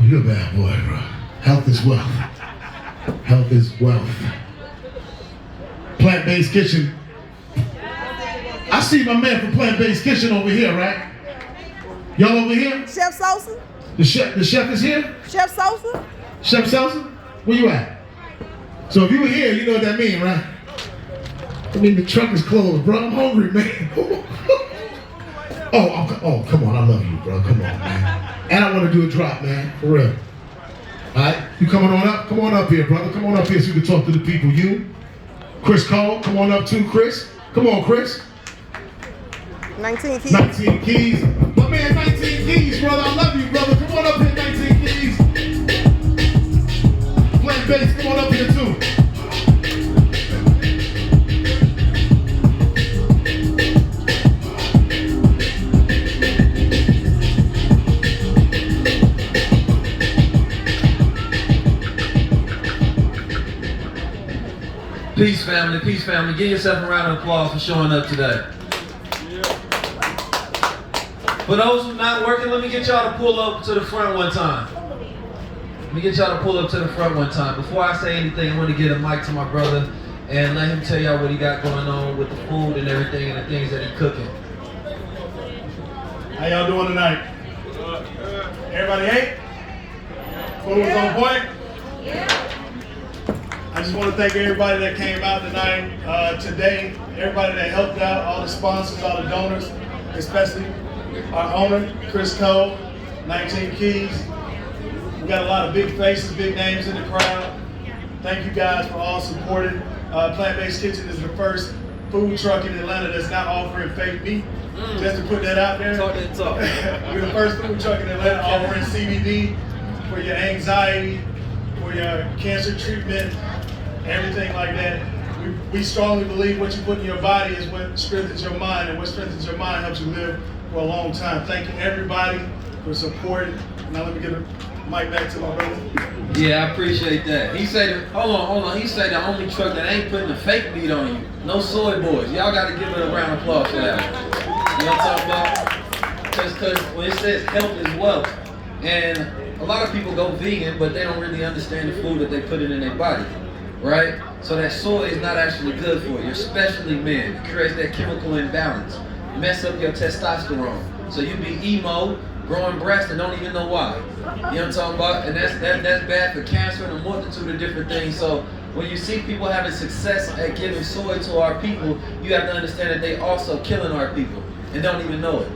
You're a bad boy, bro. Health is wealth. Health is wealth. Plant-based kitchen. I see my man from Plant-based kitchen over here, right? Y'all over here? Chef Sosa? The chef is here? Chef Sosa? Chef Sosa? Where you at? So if you were here, you know what that means, right? I mean, the truck is closed, bro. I'm hungry, man. oh, come on. I love you, bro. Come on, man. And I want to do a drop, man. For real. All right? You coming on up? Come on up here, brother. Come on up here so you can talk to the people. You, Chris Cole, come on up too, Chris. Come on, Chris. 19 keys. 19 keys. My man, 19 keys, brother. I love you, brother. Come on up here, 19 keys. Plant bass, come on up here too. Peace, family. Peace, family. Give yourself a round of applause for showing up today. For those who are not working, let me get y'all to pull up to the front one time. Let me get y'all to pull up to the front one time. Before I say anything, I want to get a mic to my brother and let him tell y'all what he got going on with the food and everything and the things that he's cooking. How y'all doing tonight? Everybody ate? Food was on point? I just want to thank everybody that came out tonight, today, everybody that helped out, all the sponsors, all the donors, especially our owner, Chris Cole, 19 Keys. We got a lot of big faces, big names in the crowd. Thank you guys for all supporting. Plant-Based Kitchen is the first food truck in Atlanta that's not offering fake meat. Just to put that out there. Talk that talk. We're the first food truck in Atlanta offering CBD for your anxiety, for your cancer treatment, everything like that. We strongly believe what you put in your body is what strengthens your mind, and what strengthens your mind helps you live for a long time. Thank you everybody for supporting. Now let me get a mic back to my brother. Yeah, I appreciate that. He said, hold on. He said the only truck that ain't putting the fake meat on you. No soy boys. Y'all got to give it a round of applause for that. You know what I'm talking about? Because when it says health is wealth, and a lot of people go vegan, but they don't really understand the food that they put in their body, right? So that soy is not actually good for you, especially men. It creates that chemical imbalance, mess up your testosterone. So you be emo, growing breasts, and don't even know why. You know what I'm talking about? And that's bad for cancer and a multitude of different things. So when you see people having success at giving soy to our people, you have to understand that they also killing our people and don't even know it,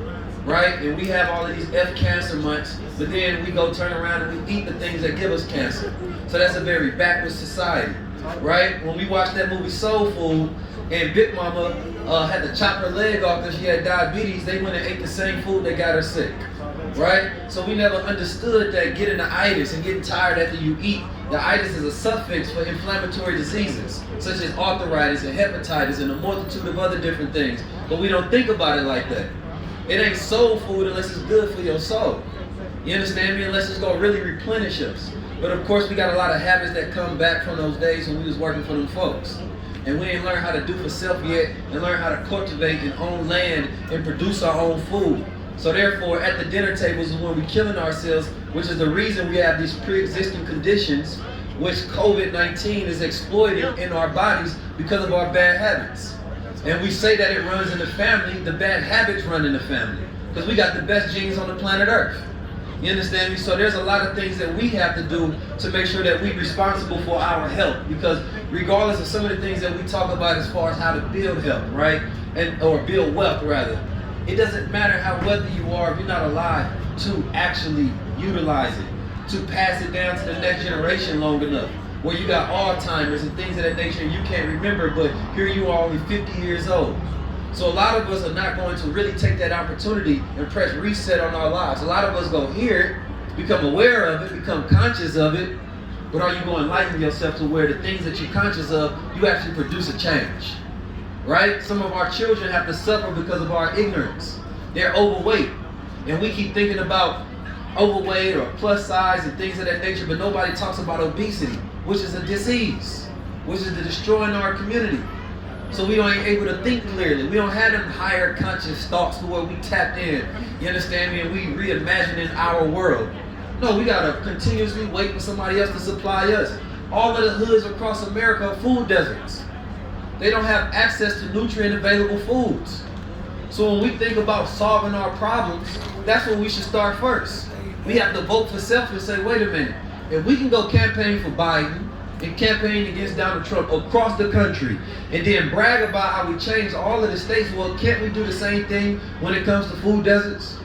right? And we have all of these cancer months, but then we go turn around and we eat the things that give us cancer. So that's a very backward society, right? When we watched that movie Soul Food, and Big Mama had to chop her leg off because she had diabetes, they went and ate the same food that got her sick, right? So we never understood that getting the itis and getting tired after you eat. The itis is a suffix for inflammatory diseases, such as arthritis and hepatitis and a multitude of other different things. But we don't think about it like that. It ain't soul food unless it's good for your soul. You understand me? Unless it's gonna really replenish us. But of course, we got a lot of habits that come back from those days when we was working for them folks. And we ain't learned how to do for self yet and learn how to cultivate and own land and produce our own food. So therefore, at the dinner tables is when we're killing ourselves, which is the reason we have these pre-existing conditions, which COVID-19 is exploiting in our bodies because of our bad habits. And we say that it runs in the family, the bad habits run in the family. Because we got the best genes on the planet Earth. You understand me? So there's a lot of things that we have to do to make sure that we're responsible for our health. Because regardless of some of the things that we talk about as far as how to build health, right? Or build wealth rather. It doesn't matter how wealthy you are if you're not alive to actually utilize it, to pass it down to the next generation long enough. Where you got Alzheimer's and things of that nature and you can't remember, but here you are only 50 years old. So a lot of us are not going to really take that opportunity and press reset on our lives. A lot of us go hear it, become aware of it, become conscious of it, but are you going to enlighten yourself to where the things that you're conscious of, you actually produce a change, right? Some of our children have to suffer because of our ignorance. They're overweight, and we keep thinking about overweight or plus size and things of that nature, but nobody talks about obesity, which is a disease, which is destroying our community. So we ain't able to think clearly. We don't have them higher conscious thoughts to where we tapped in, you understand me, and we reimagining our world. No, we gotta continuously wait for somebody else to supply us. All of the hoods across America are food deserts. They don't have access to nutrient available foods. So when we think about solving our problems, that's where we should start first. We have to vote for self and say, wait a minute, if we can go campaign for Biden and campaign against Donald Trump across the country and then brag about how we changed all of the states, well, can't we do the same thing when it comes to food deserts?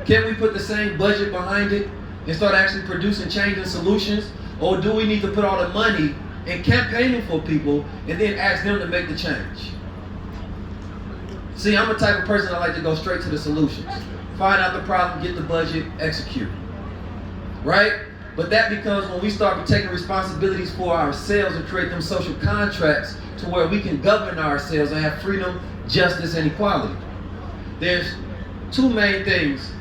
Can't we put the same budget behind it and start actually producing change and solutions? Or do we need to put all the money in campaigning for people and then ask them to make the change? See, I'm the type of person that like to go straight to the solutions. Find out the problem, get the budget, execute. Right? But that becomes when we start taking responsibilities for ourselves and create them social contracts to where we can govern ourselves and have freedom, justice, and equality. There's two main things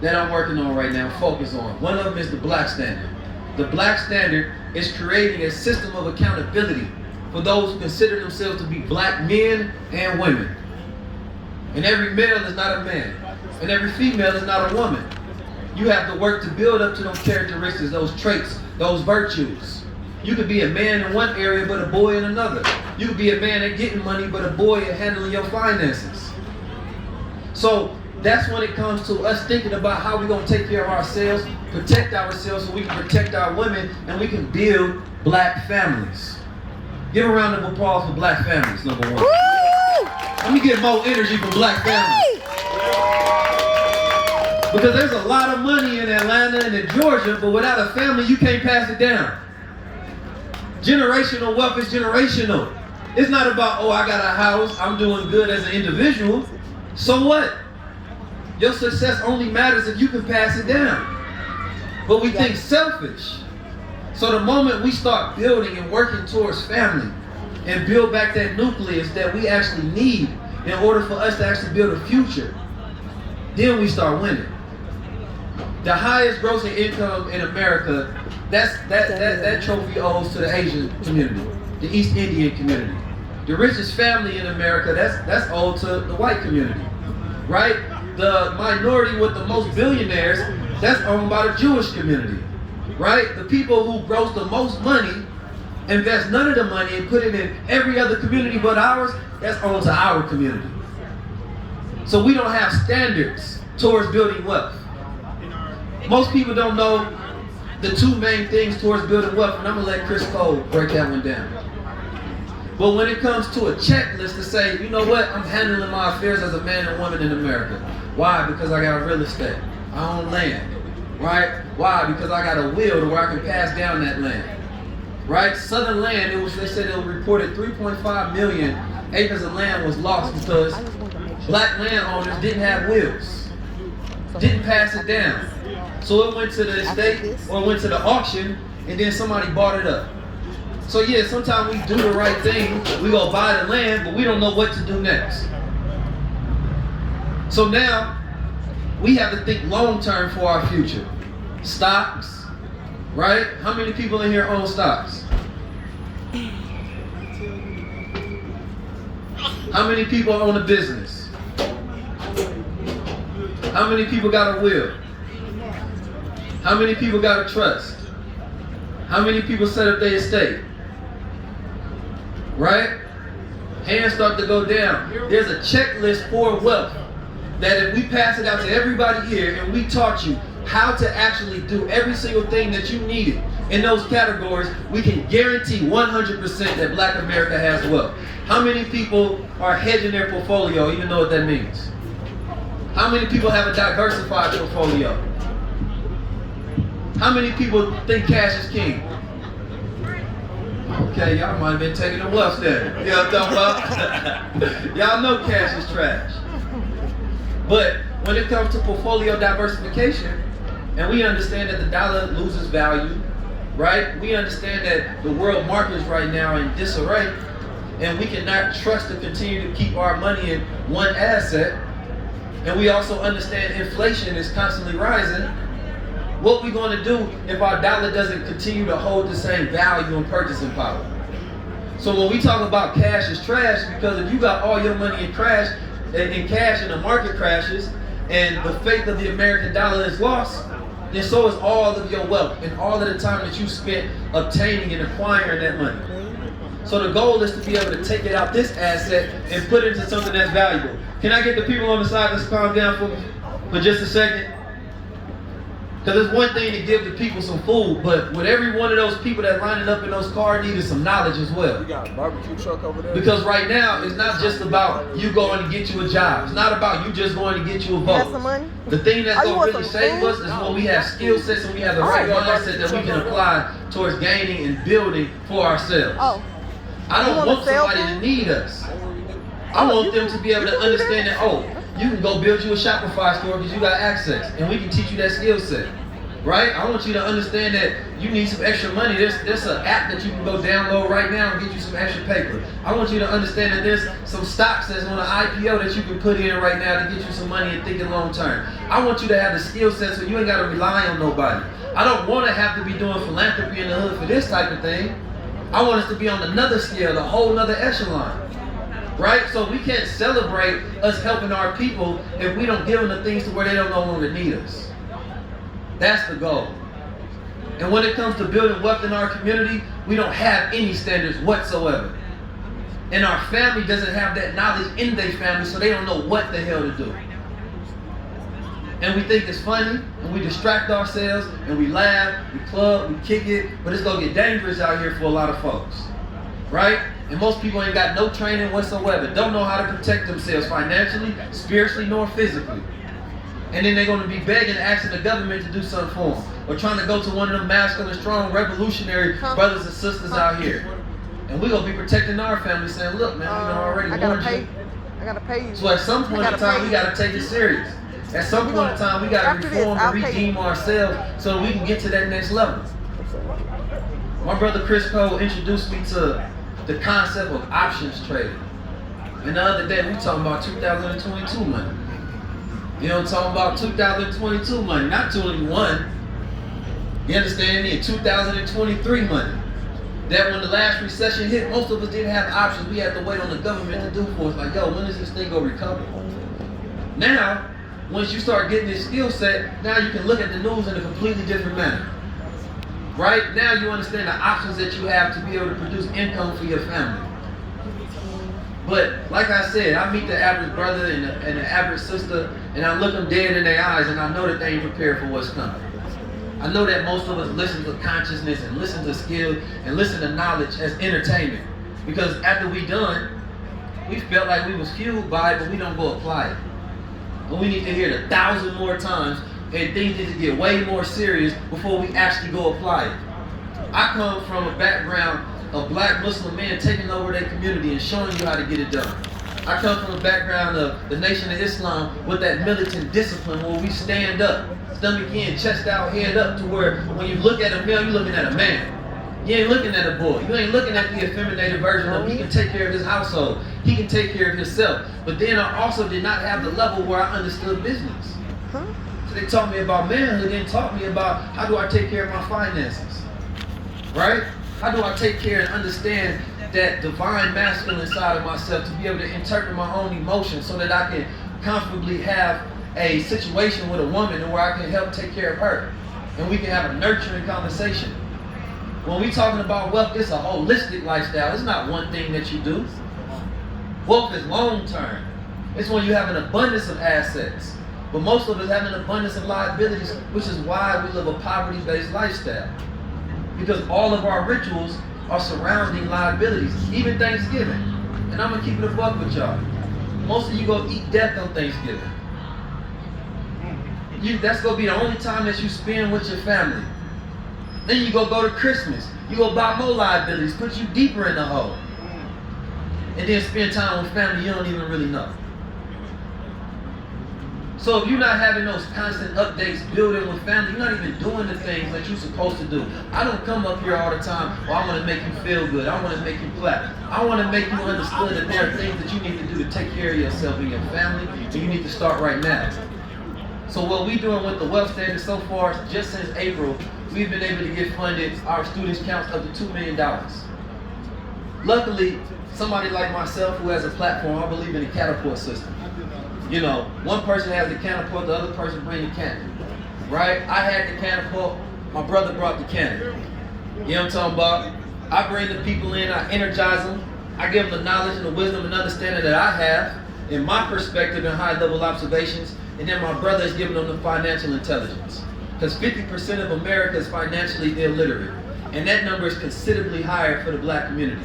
that I'm working on right now, focus on. One of them is the Black Standard. The Black Standard is creating a system of accountability for those who consider themselves to be black men and women. And every male is not a man, and every female is not a woman. You have to work to build up to those characteristics, those traits, those virtues. You could be a man in one area, but a boy in another. You could be a man at getting money, but a boy at handling your finances. So that's when it comes to us thinking about how we're going to take care of ourselves, protect ourselves so we can protect our women, and we can build black families. Give a round of applause for black families, number one. Woo! Let me get more energy for black families. Because there's a lot of money in Atlanta and in Georgia, but without a family, you can't pass it down. Generational wealth is generational. It's not about, oh, I got a house, I'm doing good as an individual. So what? Your success only matters if you can pass it down. But we think selfish. So the moment we start building and working towards family and build back that nucleus that we actually need in order for us to actually build a future, then we start winning. The highest grossing income in America, that trophy owes to the Asian community, the East Indian community. The richest family in America, that's owed to the white community, right? The minority with the most billionaires, that's owned by the Jewish community, right? The people who gross the most money, invest none of the money and put it in every other community but ours, that's owned to our community. So we don't have standards towards building wealth. Most people don't know the two main things towards building wealth, and I'm gonna let Chris Cole break that one down. But when it comes to a checklist to say, you know what, I'm handling my affairs as a man and woman in America. Why? Because I got real estate. I own land. Right? Why? Because I got a will to where I can pass down that land. Right? Southern land, they said it was reported 3.5 million acres of land was lost because black landowners didn't have wills. Didn't pass it down. So it went to the estate or went to the auction and then somebody bought it up. So yeah, sometimes we do the right thing, we go buy the land, but we don't know what to do next. So now, we have to think long term for our future. Stocks, right? How many people in here own stocks? How many people own a business? How many people got a will? How many people got a trust? How many people set up their estate? Right? Hands start to go down. There's a checklist for wealth that if we pass it out to everybody here and we taught you how to actually do every single thing that you needed in those categories, we can guarantee 100% that black America has wealth. How many people are hedging their portfolio, even know what that means? How many people have a diversified portfolio? How many people think cash is king? Okay, y'all might have been taking the wealth there. You know what I'm talking about? Y'all know cash is trash. But when it comes to portfolio diversification, and we understand that the dollar loses value, right? We understand that the world market is right now in disarray, and we cannot trust to continue to keep our money in one asset. And we also understand inflation is constantly rising. What are we going to do if our dollar doesn't continue to hold the same value and purchasing power? So when we talk about cash is trash, because if you got all your money in cash and the market crashes and the faith of the American dollar is lost, then so is all of your wealth and all of the time that you spent obtaining and acquiring that money. So the goal is to be able to take it out this asset and put it into something that's valuable. Can I get the people on the side to calm down for me for just a second? Because it's one thing to give the people some food, but with every one of those people that lining up in those cars needed some knowledge as well. We got a barbecue truck over there. Because right now, it's not just about you going to get you a job. It's not about you just going to get you a You got vote. some money? The thing that's Oh, you going to want really some save food? us is when we have skill sets and we have the right mindset that we can apply towards gaining and building for ourselves. Oh. I You don't wanna want sell somebody to food? need us. I want them to be able to understand that, oh, you can go build you a Shopify store because you got access and we can teach you that skill set. Right? I want you to understand that you need some extra money. There's an app that you can go download right now and get you some extra paper. I want you to understand that there's some stocks that's on an IPO that you can put in right now to get you some money and thinking long term. I want you to have the skill set so you ain't got to rely on nobody. I don't want to have to be doing philanthropy in the hood for this type of thing. I want us to be on another scale, a whole nother echelon. Right? So we can't celebrate us helping our people if we don't give them the things to where they don't no longer need us. That's the goal. And when it comes to building wealth in our community, we don't have any standards whatsoever. And our family doesn't have that knowledge in their family, so they don't know what the hell to do. And we think it's funny, and we distract ourselves, and we laugh, we club, we kick it, but it's gonna get dangerous out here for a lot of folks. Right? And most people ain't got no training whatsoever, don't know how to protect themselves financially, spiritually, nor physically. And then they're going to be begging, asking the government to do something for them. Or trying to go to one of them masculine, strong, revolutionary brothers and sisters out here. And we're going to be protecting our family, saying, look, man, we done already warned you. I got to pay you. So at some point in time, we got to take it serious. At some point in time, we got to reform and redeem ourselves so that we can get to that next level. My brother Chris Cole introduced me to the concept of options trading. And the other day, we talking about 2022 money. You know, talking about 2022 money, not 21. You understand me? 2023 money. That when the last recession hit, most of us didn't have options. We had to wait on the government to do for us. Like, yo, when is this thing gonna recover? Now, once you start getting this skill set, now you can look at the news in a completely different manner. Right? Now you understand the options that you have to be able to produce income for your family. But like I said, I meet the average brother and the average sister, and I look them dead in their eyes, and I know that they ain't prepared for what's coming. I know that most of us listen to consciousness and listen to skill and listen to knowledge as entertainment. Because after we done, we felt like we was fueled by it, but we don't go apply it. And we need to hear it 1,000 more times, and things need to get way more serious before we actually go apply it. I come from a background of black Muslim men taking over their community and showing you how to get it done. I come from a background of the Nation of Islam with that militant discipline where we stand up, stomach in, chest out, head up, to where when you look at a male, you're looking at a man. You ain't looking at a boy. You ain't looking at the effeminated version of he can take care of his household. He can take care of himself. But then I also did not have the level where I understood business. So they taught me about manhood, then taught me about how do I take care of my finances. Right? How do I take care and understand that divine masculine side of myself to be able to interpret my own emotions so that I can comfortably have a situation with a woman and where I can help take care of her. And we can have a nurturing conversation. When we talking about wealth, it's a holistic lifestyle. It's not one thing that you do. Wealth is long term. It's when you have an abundance of assets. But most of us have an abundance of liabilities, which is why we live a poverty-based lifestyle. Because all of our rituals are surrounding liabilities, even Thanksgiving. And I'm gonna keep it a buck with y'all. Most of you go eat death on Thanksgiving. That's gonna be the only time that you spend with your family. Then you go to Christmas. You go buy more liabilities, put you deeper in the hole. And then spend time with family you don't even really know. So if you're not having those constant updates, building with family, you're not even doing the things that you're supposed to do. I don't come up here all the time, well, I want to make you feel good. I want to make you clap. I want to make you understand that there are things that you need to do to take care of yourself and your family, and you need to start right now. So what we're doing with the Wealth Standard so far, just since April, we've been able to get funded, our students count up to $2 million. Luckily, somebody like myself who has a platform, I believe in the catapult system. You know, one person has the catapult, the other person brings the cannon. right? I had the catapult, my brother brought the cannon. You know what I'm talking about? I bring the people in, I energize them, I give them the knowledge and the wisdom and understanding that I have in my perspective and high level observations, and then my brother is giving them the financial intelligence. Because 50% of America is financially illiterate, and that number is considerably higher for the black community.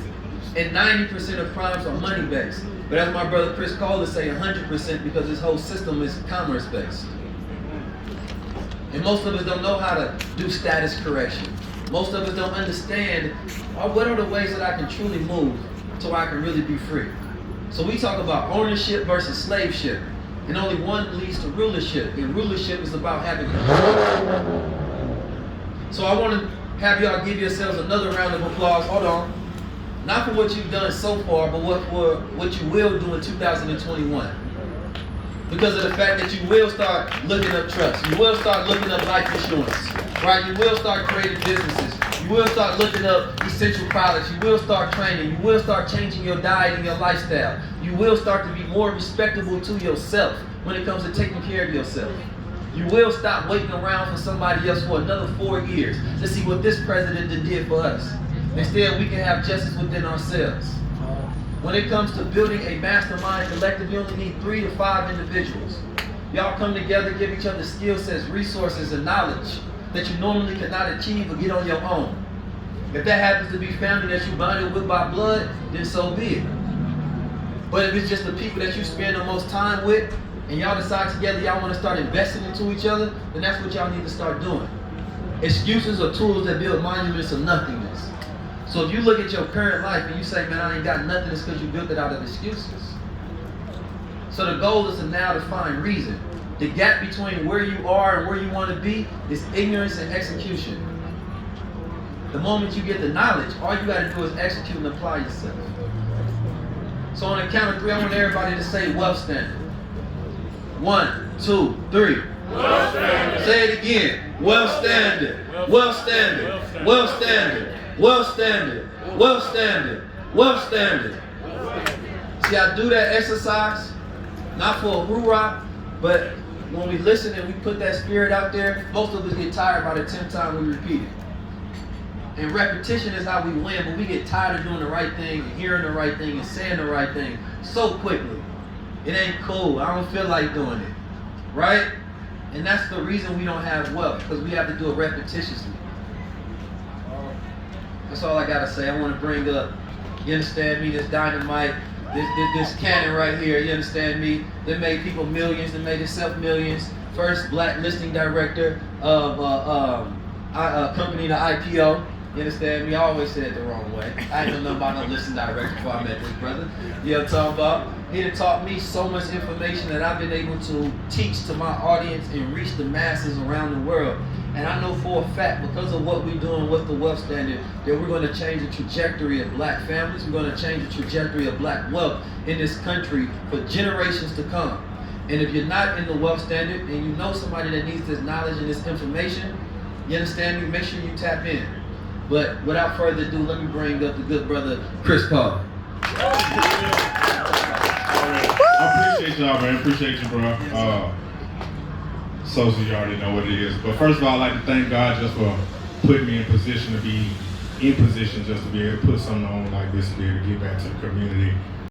And 90% of crimes are money-based. But as my brother Chris Cole would say, 100% because this whole system is commerce-based. And most of us don't know how to do status correction. Most of us don't understand what are the ways that I can truly move so I can really be free. So we talk about ownership versus slaveship. And only one leads to rulership. And rulership is about having control. So I want to have y'all give yourselves another round of applause. Hold on. Not for what you've done so far, but what you will do in 2021. Because of the fact that you will start looking up trusts. You will start looking up life insurance. Right? You will start creating businesses. You will start looking up essential products. You will start training. You will start changing your diet and your lifestyle. You will start to be more respectable to yourself when it comes to taking care of yourself. You will stop waiting around for somebody else for another 4 years to see what this president did for us. Instead, we can have justice within ourselves. When it comes to building a mastermind collective, you only need 3 to 5 individuals. Y'all come together, give each other skill sets, resources, and knowledge that you normally cannot achieve or get on your own. If that happens to be family that you bonded with by blood, then so be it. But if it's just the people that you spend the most time with, and y'all decide together y'all want to start investing into each other, then that's what y'all need to start doing. Excuses are tools that build monuments of nothingness. So if you look at your current life and you say, man, I ain't got nothing, it's because you built it out of excuses. So the goal is to now to find reason. The gap between where you are and where you want to be is ignorance and execution. The moment you get the knowledge, all you got to do is execute and apply yourself. So on the count of 3, I want everybody to say wealth standard. 1, 2, 3. Wealth standard. Say it again. Wealth standard. Wealth standard. Wealth standard. Wealth standard. Wealth standard. Wealth standard. See, I do that exercise, not for a hoorah, but when we listen and we put that spirit out there, most of us get tired by the 10th time we repeat it. And repetition is how we win, but we get tired of doing the right thing and hearing the right thing and saying the right thing so quickly. It ain't cool. I don't feel like doing it. Right? And that's the reason we don't have wealth, because we have to do it repetitiously. That's all I gotta say. I want to bring up, you understand me, this dynamite, this cannon right here, you understand me? They made people millions, they made themselves millions. First black listing director of a company, the IPO. You understand me? I always said it the wrong way. I ain't know nothing about no listing director before I met this brother. You know what I'm talking about? He done taught me so much information that I've been able to teach to my audience and reach the masses around the world. And I know for a fact, because of what we're doing with the wealth standard, that we're going to change the trajectory of black families. We're going to change the trajectory of black wealth in this country for generations to come. And if you're not in the wealth standard and you know somebody that needs this knowledge and this information, you understand me? Make sure you tap in. But without further ado, let me bring up the good brother, Chris Cole. I appreciate y'all, man. Appreciate you, bro. Social, you already know what it is. But first of all, I'd like to thank God just for putting me in position to be in position just to be able to put something on like this to be able to give back to the community.